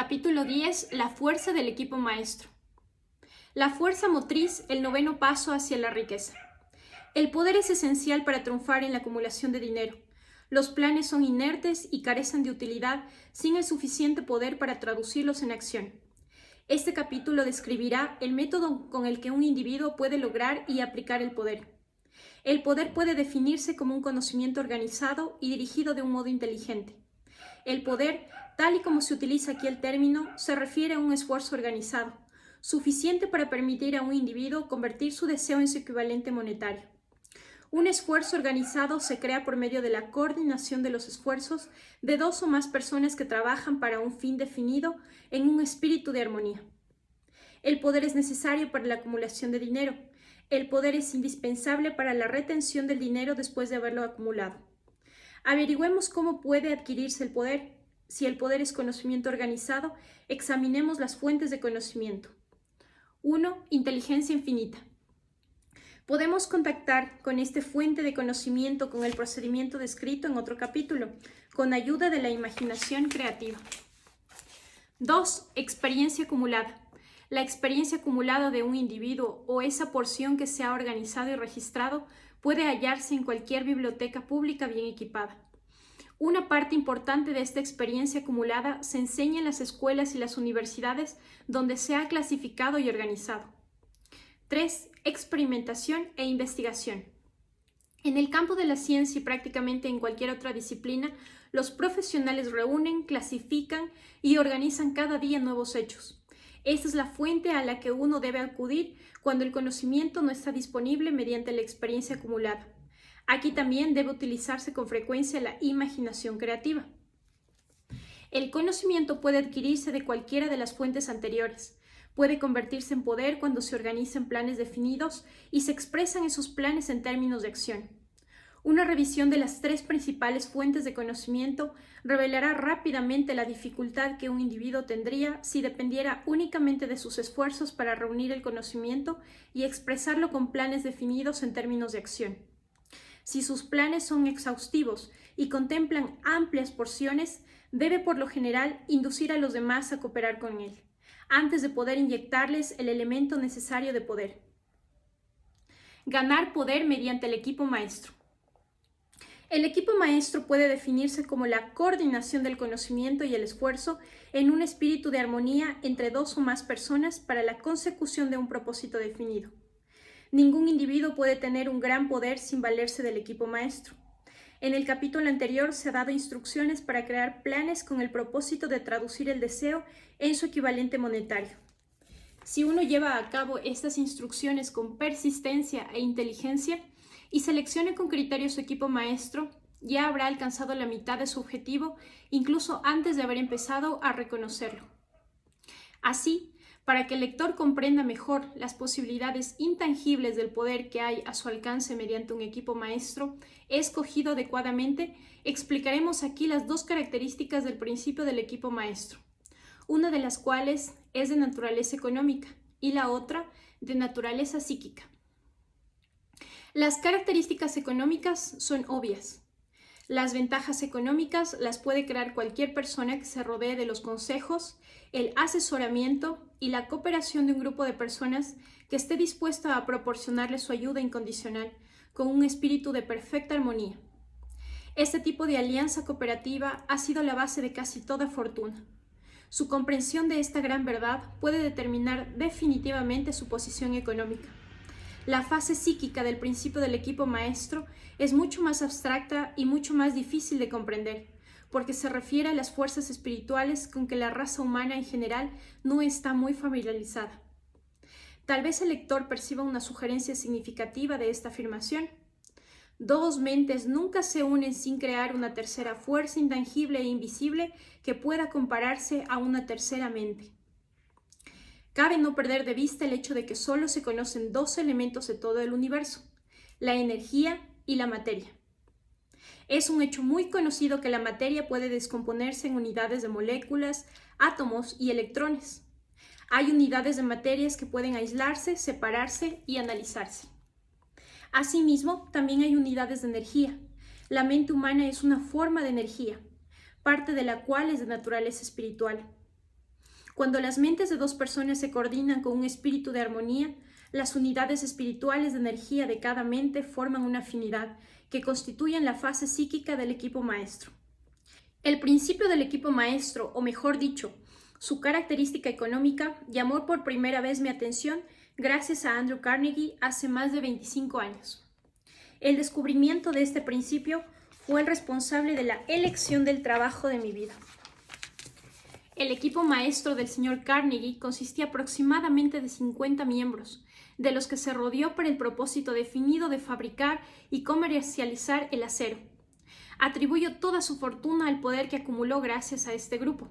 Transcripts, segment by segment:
Capítulo 10. La fuerza del equipo maestro. La fuerza motriz, el noveno paso hacia la riqueza. El poder es esencial para triunfar en la acumulación de dinero. Los planes son inertes y carecen de utilidad sin el suficiente poder para traducirlos en acción. Este capítulo describirá el método con el que un individuo puede lograr y aplicar el poder. El poder puede definirse como un conocimiento organizado y dirigido de un modo inteligente. El poder, tal y como se utiliza aquí el término, se refiere a un esfuerzo organizado, suficiente para permitir a un individuo convertir su deseo en su equivalente monetario. Un esfuerzo organizado se crea por medio de la coordinación de los esfuerzos de dos o más personas que trabajan para un fin definido en un espíritu de armonía. El poder es necesario para la acumulación de dinero. El poder es indispensable para la retención del dinero después de haberlo acumulado. Averigüemos cómo puede adquirirse el poder. Si el poder es conocimiento organizado, examinemos las fuentes de conocimiento. 1. Inteligencia infinita. Podemos contactar con esta fuente de conocimiento con el procedimiento descrito en otro capítulo, con ayuda de la imaginación creativa. 2. Experiencia acumulada. La experiencia acumulada de un individuo o esa porción que se ha organizado y registrado puede hallarse en cualquier biblioteca pública bien equipada. Una parte importante de esta experiencia acumulada se enseña en las escuelas y las universidades donde se ha clasificado y organizado. 3. Experimentación e investigación. En el campo de la ciencia y prácticamente en cualquier otra disciplina, los profesionales reúnen, clasifican y organizan cada día nuevos hechos. Esta es la fuente a la que uno debe acudir cuando el conocimiento no está disponible mediante la experiencia acumulada. Aquí también debe utilizarse con frecuencia la imaginación creativa. El conocimiento puede adquirirse de cualquiera de las fuentes anteriores. Puede convertirse en poder cuando se organizan planes definidos y se expresan esos planes en términos de acción. Una revisión de las tres principales fuentes de conocimiento revelará rápidamente la dificultad que un individuo tendría si dependiera únicamente de sus esfuerzos para reunir el conocimiento y expresarlo con planes definidos en términos de acción. Si sus planes son exhaustivos y contemplan amplias porciones, debe por lo general inducir a los demás a cooperar con él, antes de poder inyectarles el elemento necesario de poder. Ganar poder mediante el equipo maestro. El equipo maestro puede definirse como la coordinación del conocimiento y el esfuerzo en un espíritu de armonía entre dos o más personas para la consecución de un propósito definido. Ningún individuo puede tener un gran poder sin valerse del equipo maestro. En el capítulo anterior se ha dado instrucciones para crear planes con el propósito de traducir el deseo en su equivalente monetario. Si uno lleva a cabo estas instrucciones con persistencia e inteligencia y selecciona con criterio su equipo maestro, ya habrá alcanzado la mitad de su objetivo, incluso antes de haber empezado a reconocerlo. Así, para que el lector comprenda mejor las posibilidades intangibles del poder que hay a su alcance mediante un equipo maestro escogido adecuadamente, explicaremos aquí las dos características del principio del equipo maestro, una de las cuales es de naturaleza económica y la otra de naturaleza psíquica. Las características económicas son obvias. Las ventajas económicas las puede crear cualquier persona que se rodee de los consejos, el asesoramiento y la cooperación de un grupo de personas que esté dispuesta a proporcionarle su ayuda incondicional con un espíritu de perfecta armonía. Este tipo de alianza cooperativa ha sido la base de casi toda fortuna. Su comprensión de esta gran verdad puede determinar definitivamente su posición económica. La fase psíquica del principio del equipo maestro es mucho más abstracta y mucho más difícil de comprender, porque se refiere a las fuerzas espirituales con que la raza humana en general no está muy familiarizada. Tal vez el lector perciba una sugerencia significativa de esta afirmación. Dos mentes nunca se unen sin crear una tercera fuerza intangible e invisible que pueda compararse a una tercera mente. Cabe no perder de vista el hecho de que solo se conocen dos elementos de todo el universo, la energía y la materia. Es un hecho muy conocido que la materia puede descomponerse en unidades de moléculas, átomos y electrones. Hay unidades de materias que pueden aislarse, separarse y analizarse. Asimismo, también hay unidades de energía. La mente humana es una forma de energía, parte de la cual es de naturaleza espiritual. Cuando las mentes de dos personas se coordinan con un espíritu de armonía, las unidades espirituales de energía de cada mente forman una afinidad que constituyen la fase psíquica del equipo maestro. El principio del equipo maestro, o mejor dicho, su característica económica, llamó por primera vez mi atención gracias a Andrew Carnegie hace más de 25 años. El descubrimiento de este principio fue el responsable de la elección del trabajo de mi vida. El equipo maestro del señor Carnegie consistía aproximadamente de 50 miembros, de los que se rodeó por el propósito definido de fabricar y comercializar el acero. Atribuyo toda su fortuna al poder que acumuló gracias a este grupo.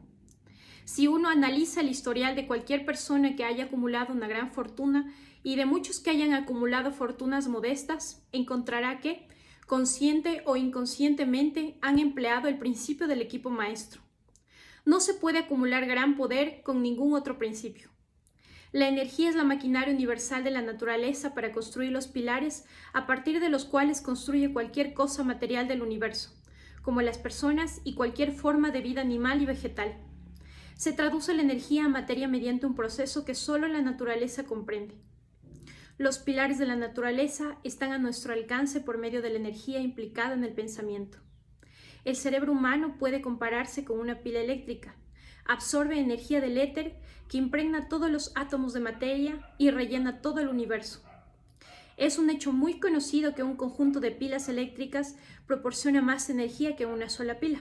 Si uno analiza el historial de cualquier persona que haya acumulado una gran fortuna y de muchos que hayan acumulado fortunas modestas, encontrará que, consciente o inconscientemente, han empleado el principio del equipo maestro. No se puede acumular gran poder con ningún otro principio. La energía es la maquinaria universal de la naturaleza para construir los pilares a partir de los cuales construye cualquier cosa material del universo, como las personas y cualquier forma de vida animal y vegetal. Se traduce la energía a materia mediante un proceso que solo la naturaleza comprende. Los pilares de la naturaleza están a nuestro alcance por medio de la energía implicada en el pensamiento. El cerebro humano puede compararse con una pila eléctrica. Absorbe energía del éter que impregna todos los átomos de materia y rellena todo el universo. Es un hecho muy conocido que un conjunto de pilas eléctricas proporciona más energía que una sola pila.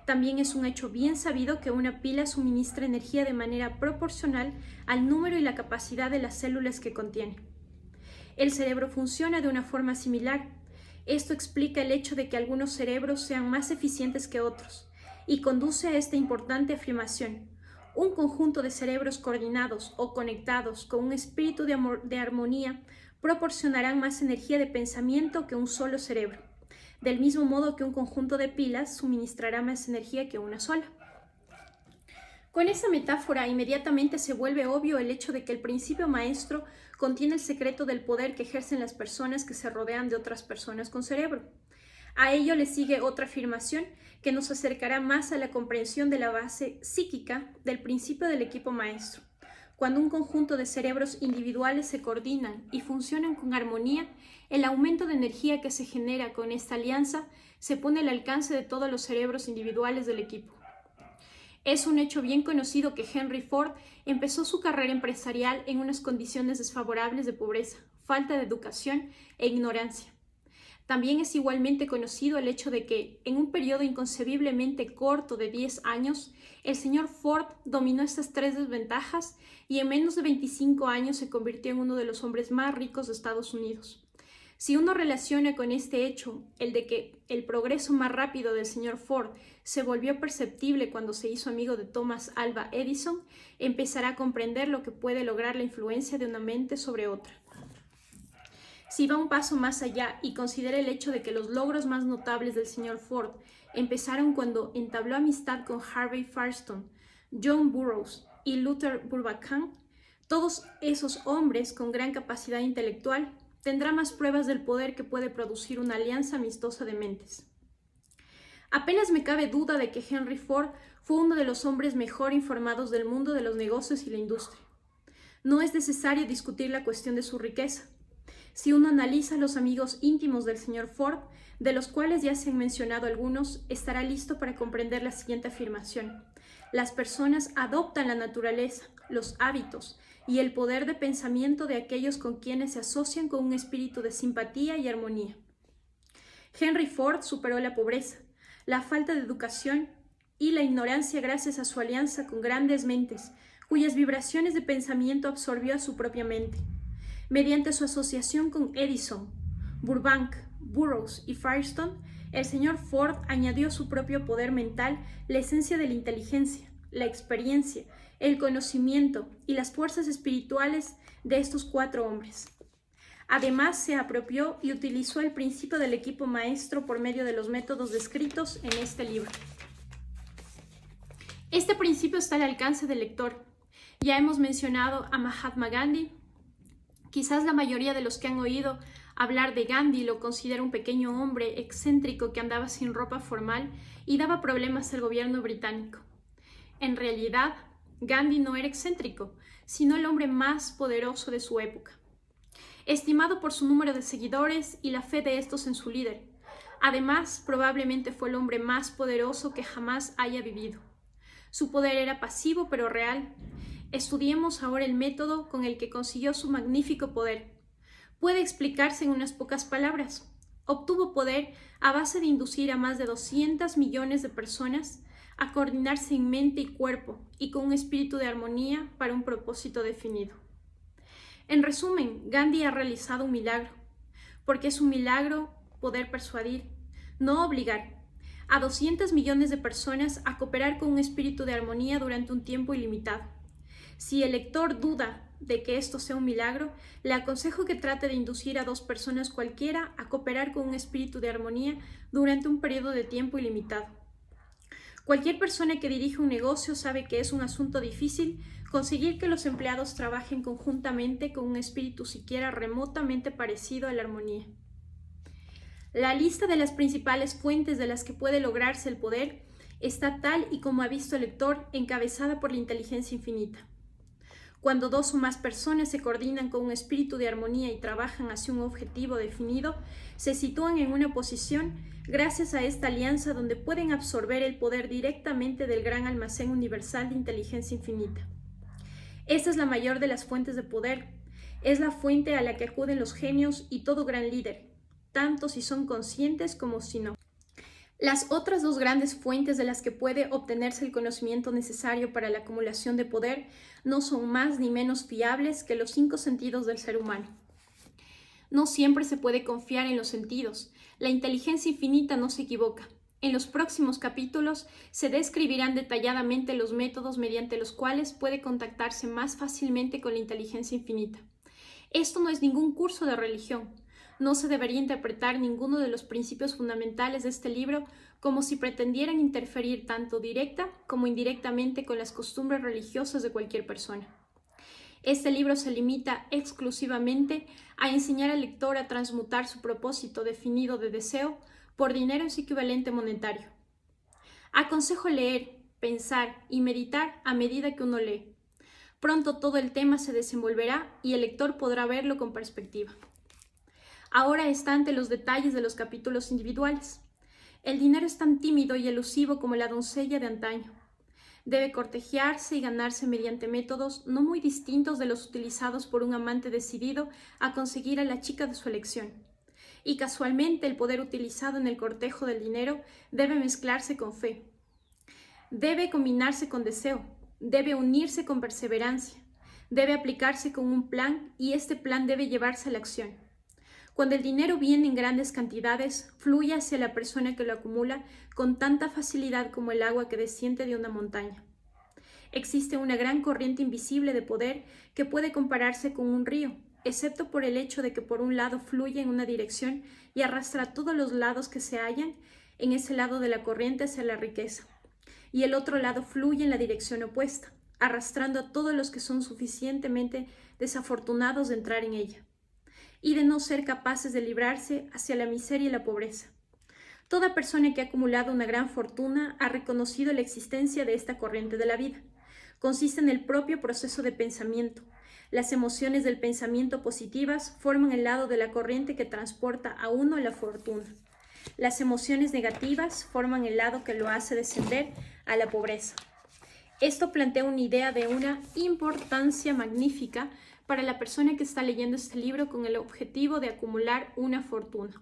También es un hecho bien sabido que una pila suministra energía de manera proporcional al número y la capacidad de las células que contiene. El cerebro funciona de una forma similar. Esto explica el hecho de que algunos cerebros sean más eficientes que otros y conduce a esta importante afirmación. Un conjunto de cerebros coordinados o conectados con un espíritu de armonía proporcionarán más energía de pensamiento que un solo cerebro, del mismo modo que un conjunto de pilas suministrará más energía que una sola. Con esta metáfora inmediatamente se vuelve obvio el hecho de que el principio maestro contiene el secreto del poder que ejercen las personas que se rodean de otras personas con cerebro. A ello le sigue otra afirmación que nos acercará más a la comprensión de la base psíquica del principio del equipo maestro. Cuando un conjunto de cerebros individuales se coordinan y funcionan con armonía, el aumento de energía que se genera con esta alianza se pone al alcance de todos los cerebros individuales del equipo. Es un hecho bien conocido que Henry Ford empezó su carrera empresarial en unas condiciones desfavorables de pobreza, falta de educación e ignorancia. También es igualmente conocido el hecho de que, en un periodo inconcebiblemente corto de 10 años, el señor Ford dominó estas tres desventajas y en menos de 25 años se convirtió en uno de los hombres más ricos de Estados Unidos. Si uno relaciona con este hecho el de que el progreso más rápido del señor Ford se volvió perceptible cuando se hizo amigo de Thomas Alva Edison, empezará a comprender lo que puede lograr la influencia de una mente sobre otra. Si va un paso más allá y considera el hecho de que los logros más notables del señor Ford empezaron cuando entabló amistad con Harvey Firestone, John Burroughs y Luther Burbank, todos esos hombres con gran capacidad intelectual, tendrá más pruebas del poder que puede producir una alianza amistosa de mentes. Apenas me cabe duda de que Henry Ford fue uno de los hombres mejor informados del mundo de los negocios y la industria. No es necesario discutir la cuestión de su riqueza. Si uno analiza los amigos íntimos del señor Ford, de los cuales ya se han mencionado algunos, estará listo para comprender la siguiente afirmación. Las personas adoptan la naturaleza, los hábitos y el poder de pensamiento de aquellos con quienes se asocian con un espíritu de simpatía y armonía. Henry Ford superó la pobreza, la falta de educación y la ignorancia gracias a su alianza con grandes mentes, cuyas vibraciones de pensamiento absorbió a su propia mente. Mediante su asociación con Edison, Burbank, Burroughs y Firestone, el señor Ford añadió a su propio poder mental la esencia de la inteligencia, la experiencia, el conocimiento y las fuerzas espirituales de estos 4 hombres. Además, se apropió y utilizó el principio del equipo maestro por medio de los métodos descritos en este libro. Este principio está al alcance del lector. Ya hemos mencionado a Mahatma Gandhi. Quizás la mayoría de los que han oído hablar de Gandhi lo considera un pequeño hombre excéntrico que andaba sin ropa formal y daba problemas al gobierno británico. En realidad, Gandhi no era excéntrico, sino el hombre más poderoso de su época. Estimado por su número de seguidores y la fe de estos en su líder. Además, probablemente fue el hombre más poderoso que jamás haya vivido. Su poder era pasivo pero real. Estudiemos ahora el método con el que consiguió su magnífico poder. Puede explicarse en unas pocas palabras. Obtuvo poder a base de inducir a más de 200 millones de personas a coordinarse en mente y cuerpo y con un espíritu de armonía para un propósito definido. En resumen, Gandhi ha realizado un milagro, porque es un milagro poder persuadir, no obligar, a 200 millones de personas a cooperar con un espíritu de armonía durante un tiempo ilimitado. Si el lector duda de que esto sea un milagro, le aconsejo que trate de inducir a 2 personas cualquiera a cooperar con un espíritu de armonía durante un periodo de tiempo ilimitado. Cualquier persona que dirige un negocio sabe que es un asunto difícil conseguir que los empleados trabajen conjuntamente con un espíritu siquiera remotamente parecido a la armonía. La lista de las principales fuentes de las que puede lograrse el poder está tal y como ha visto el lector, encabezada por la inteligencia infinita. Cuando 2 o más personas se coordinan con un espíritu de armonía y trabajan hacia un objetivo definido, se sitúan en una posición gracias a esta alianza donde pueden absorber el poder directamente del gran almacén universal de inteligencia infinita. Esta es la mayor de las fuentes de poder. Es la fuente a la que acuden los genios y todo gran líder, tanto si son conscientes como si no. Las otras 2 grandes fuentes de las que puede obtenerse el conocimiento necesario para la acumulación de poder no son más ni menos fiables que los 5 sentidos del ser humano. No siempre se puede confiar en los sentidos. La inteligencia infinita no se equivoca. En los próximos capítulos se describirán detalladamente los métodos mediante los cuales puede contactarse más fácilmente con la inteligencia infinita. Esto no es ningún curso de religión. No se debería interpretar ninguno de los principios fundamentales de este libro como si pretendieran interferir tanto directa como indirectamente con las costumbres religiosas de cualquier persona. Este libro se limita exclusivamente a enseñar al lector a transmutar su propósito definido de deseo por dinero en su equivalente monetario. Aconsejo leer, pensar y meditar a medida que uno lee. Pronto todo el tema se desenvolverá y el lector podrá verlo con perspectiva. Ahora está ante los detalles de los capítulos individuales. El dinero es tan tímido y elusivo como la doncella de antaño. Debe cortejarse y ganarse mediante métodos no muy distintos de los utilizados por un amante decidido a conseguir a la chica de su elección. Y casualmente el poder utilizado en el cortejo del dinero debe mezclarse con fe. Debe combinarse con deseo. Debe unirse con perseverancia. Debe aplicarse con un plan y este plan debe llevarse a la acción. Cuando el dinero viene en grandes cantidades, fluye hacia la persona que lo acumula con tanta facilidad como el agua que desciende de una montaña. Existe una gran corriente invisible de poder que puede compararse con un río, excepto por el hecho de que por un lado fluye en una dirección y arrastra a todos los lados que se hallan en ese lado de la corriente hacia la riqueza, y el otro lado fluye en la dirección opuesta, arrastrando a todos los que son suficientemente desafortunados de entrar en ella y de no ser capaces de librarse hacia la miseria y la pobreza. Toda persona que ha acumulado una gran fortuna ha reconocido la existencia de esta corriente de la vida. Consiste en el propio proceso de pensamiento. Las emociones del pensamiento positivas forman el lado de la corriente que transporta a uno a la fortuna. Las emociones negativas forman el lado que lo hace descender a la pobreza. Esto plantea una idea de una importancia magnífica para la persona que está leyendo este libro con el objetivo de acumular una fortuna.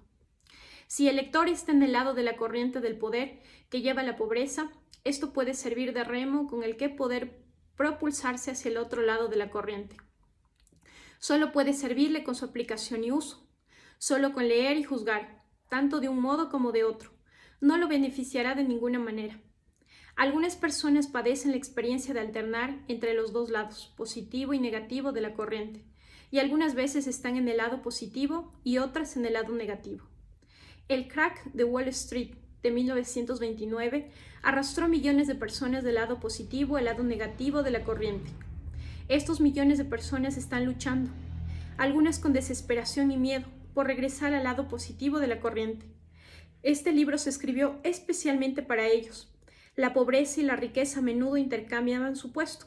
Si el lector está en el lado de la corriente del poder que lleva a la pobreza, esto puede servir de remo con el que poder propulsarse hacia el otro lado de la corriente. Solo puede servirle con su aplicación y uso, solo con leer y juzgar, tanto de un modo como de otro. No lo beneficiará de ninguna manera. Algunas personas padecen la experiencia de alternar entre los 2 lados, positivo y negativo de la corriente, y algunas veces están en el lado positivo y otras en el lado negativo. El crack de Wall Street de 1929 arrastró millones de personas del lado positivo al lado negativo de la corriente. Estos millones de personas están luchando, algunas con desesperación y miedo, por regresar al lado positivo de la corriente. Este libro se escribió especialmente para ellos. La pobreza y la riqueza a menudo intercambiaban su puesto.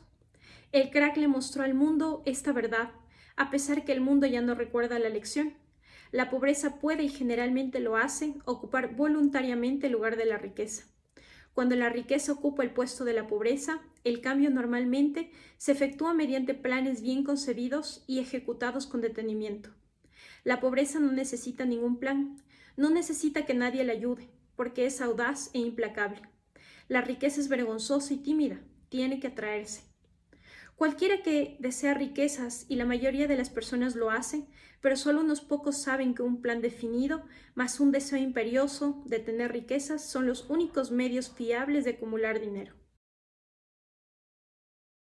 El crack le mostró al mundo esta verdad, a pesar que el mundo ya no recuerda la lección. La pobreza puede, y generalmente lo hace, ocupar voluntariamente el lugar de la riqueza. Cuando la riqueza ocupa el puesto de la pobreza, el cambio normalmente se efectúa mediante planes bien concebidos y ejecutados con detenimiento. La pobreza no necesita ningún plan, no necesita que nadie la ayude, porque es audaz e implacable. La riqueza es vergonzosa y tímida, tiene que atraerse. Cualquiera que desea riquezas, y la mayoría de las personas lo hacen, pero solo unos pocos saben que un plan definido, más un deseo imperioso de tener riquezas, son los únicos medios fiables de acumular dinero.